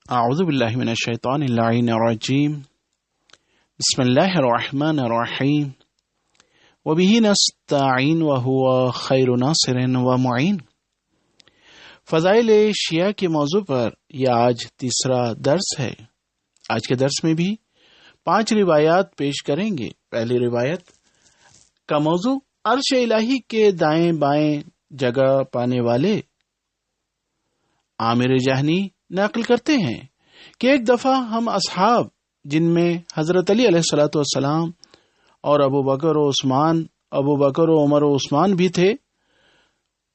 اعوذ باللہ من الشیطان اللعین الرجیم بسم اللہ الرحمن الرحیم وبہ نستعین وہو خیر ناصر ومعین۔ فضائل شیعہ کے موضوع پر یہ آج تیسرا درس ہے۔ آج کے درس میں بھی 5 روایات پیش کریں گے۔ پہلی روایت کا موضوع عرش الہی کے دائیں بائیں جگہ پانے والے عامر جہنی نقل کرتے ہیں کہ ایک دفعہ ہم اصحاب، جن میں حضرت علی علیہ الصلوۃ والسلام اور ابو بکر و عمر و عثمان بھی تھے،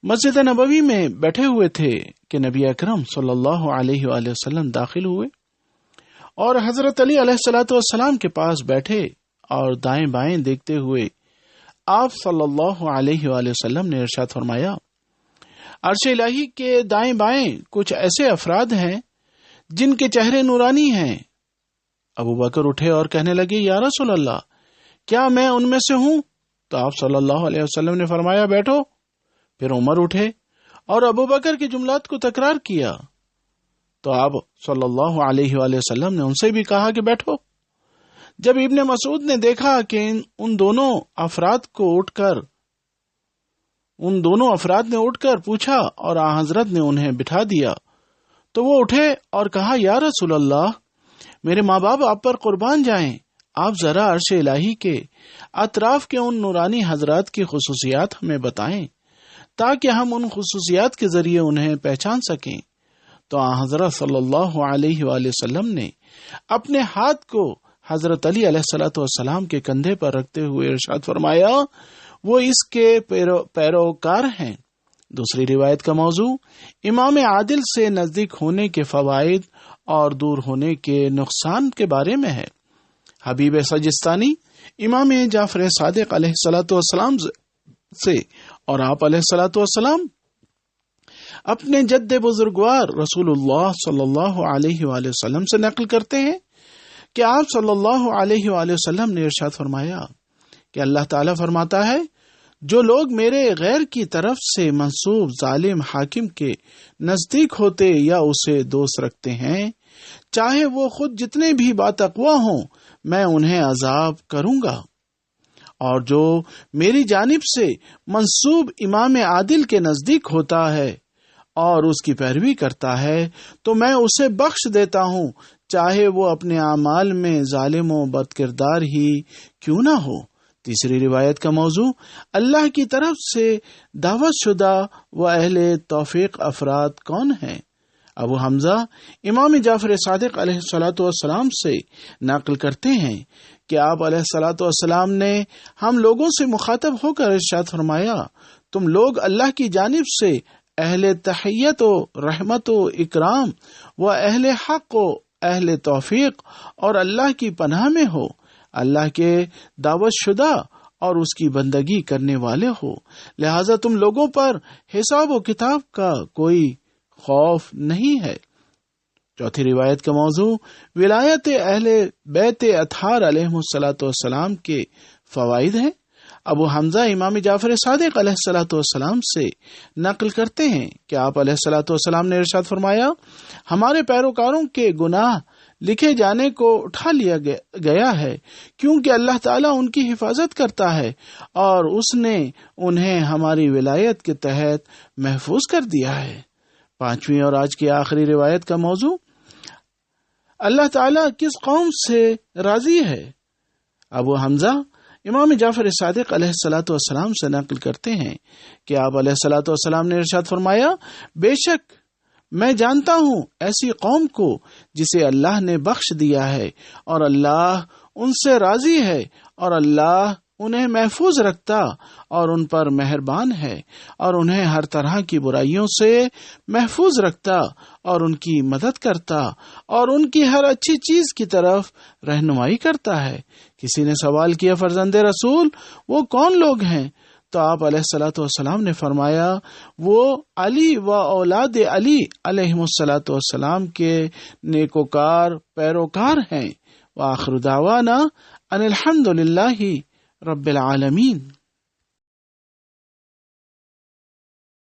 مسجد نبوی میں بیٹھے ہوئے تھے کہ نبی اکرم صلی اللہ علیہ وآلہ وسلم داخل ہوئے اور حضرت علی علیہ الصلوۃ والسلام کے پاس بیٹھے اور دائیں بائیں دیکھتے ہوئے آپ صلی اللہ علیہ وآلہ وسلم نے ارشاد فرمایا، عرش الہی کے دائیں بائیں کچھ ایسے افراد ہیں جن کے چہرے نورانی ہیں۔ ابو بکر اٹھے اور کہنے لگے، یا رسول اللہ، کیا میں ان میں سے ہوں؟ تو آپ صلی اللہ علیہ وسلم نے فرمایا، بیٹھو۔ پھر عمر اٹھے اور ابو بکر کے جملات کو تکرار کیا تو آپ صلی اللہ علیہ وآلہ وسلم نے ان سے بھی کہا کہ بیٹھو۔ جب ابن مسعود نے دیکھا کہ ان دونوں افراد نے اٹھ کر پوچھا اور حضرت نے انہیں بٹھا دیا تو وہ اٹھے اور کہا، یا رسول اللہ، میرے ماں باپ آپ پر قربان جائیں، آپ ذرا عرش الہی کے اطراف کے ان نورانی حضرات کی خصوصیات ہمیں بتائیں تاکہ ہم ان خصوصیات کے ذریعے انہیں پہچان سکیں۔ تو حضرت صلی اللہ علیہ وآلہ وسلم نے اپنے ہاتھ کو حضرت علی علیہ الصلوۃ والسلام کے کندھے پر رکھتے ہوئے ارشاد فرمایا، وہ اس کے پیروکار ہیں۔ دوسری روایت کا موضوع امام عادل سے نزدیک ہونے کے فوائد اور دور ہونے کے نقصان کے بارے میں ہے۔ حبیب سجستانی امام جعفر صادق علیہ الصلوۃ والسلام سے اور آپ علیہ الصلوۃ والسلام اپنے جد بزرگوار رسول اللہ صلی اللہ علیہ وآلہ وسلم سے نقل کرتے ہیں کہ آپ صلی اللہ علیہ وآلہ وسلم نے ارشاد فرمایا کہ اللہ تعالیٰ فرماتا ہے، جو لوگ میرے غیر کی طرف سے منسوب ظالم حاکم کے نزدیک ہوتے یا اسے دوست رکھتے ہیں، چاہے وہ خود جتنے بھی باتقوا ہوں، میں انہیں عذاب کروں گا، اور جو میری جانب سے منسوب امام عادل کے نزدیک ہوتا ہے اور اس کی پیروی کرتا ہے تو میں اسے بخش دیتا ہوں، چاہے وہ اپنے اعمال میں ظالم و بد کردار ہی کیوں نہ ہو۔ تیسری روایت کا موضوع اللہ کی طرف سے دعوت شدہ و اہل توفیق افراد کون ہیں؟ ابو حمزہ امام جعفر صادق علیہ الصلوۃ والسلام سے نقل کرتے ہیں کہ آپ علیہ الصلوۃ والسلام نے ہم لوگوں سے مخاطب ہو کر ارشاد فرمایا، تم لوگ اللہ کی جانب سے اہل تحیت و رحمت و اکرام و اہل حق و اہل توفیق اور اللہ کی پناہ میں ہو، اللہ کے دعوت شدہ اور اس کی بندگی کرنے والے ہو، لہذا تم لوگوں پر حساب و کتاب کا کوئی خوف نہیں ہے۔ چوتھی روایت کا موضوع ولایت اہل بیت اطہار علیہ الصلوۃ والسلام کے فوائد ہیں۔ ابو حمزہ امام جعفر صادق علیہ الصلوۃ والسلام سے نقل کرتے ہیں کہ آپ علیہ الصلوۃ والسلام نے ارشاد فرمایا، ہمارے پیروکاروں کے گناہ لکھے جانے کو اٹھا لیا گیا ہے، کیونکہ اللہ تعالیٰ ان کی حفاظت کرتا ہے اور اس نے انہیں ہماری ولایت کے تحت محفوظ کر دیا ہے۔ پانچویں اور آج کی آخری روایت کا موضوع اللہ تعالیٰ کس قوم سے راضی ہے؟ ابو حمزہ امام جعفر صادق علیہ الصلوۃ والسلام سے نقل کرتے ہیں کہ آپ علیہ الصلوۃ والسلام نے ارشاد فرمایا، بے شک میں جانتا ہوں ایسی قوم کو جسے اللہ نے بخش دیا ہے اور اللہ ان سے راضی ہے اور اللہ انہیں محفوظ رکھتا اور ان پر مہربان ہے اور انہیں ہر طرح کی برائیوں سے محفوظ رکھتا اور ان کی مدد کرتا اور ان کی ہر اچھی چیز کی طرف رہنمائی کرتا ہے۔ کسی نے سوال کیا، فرزند رسول وہ کون لوگ ہیں؟ تو آپ علیہ الصلوۃ والسلام نے فرمایا، وہ علی و اولاد علی علیہ الصلوۃ والسلام کے نیکوکار پیروکار ہیں۔ وآخر دعوانا ان الحمد للہ رب العالمین۔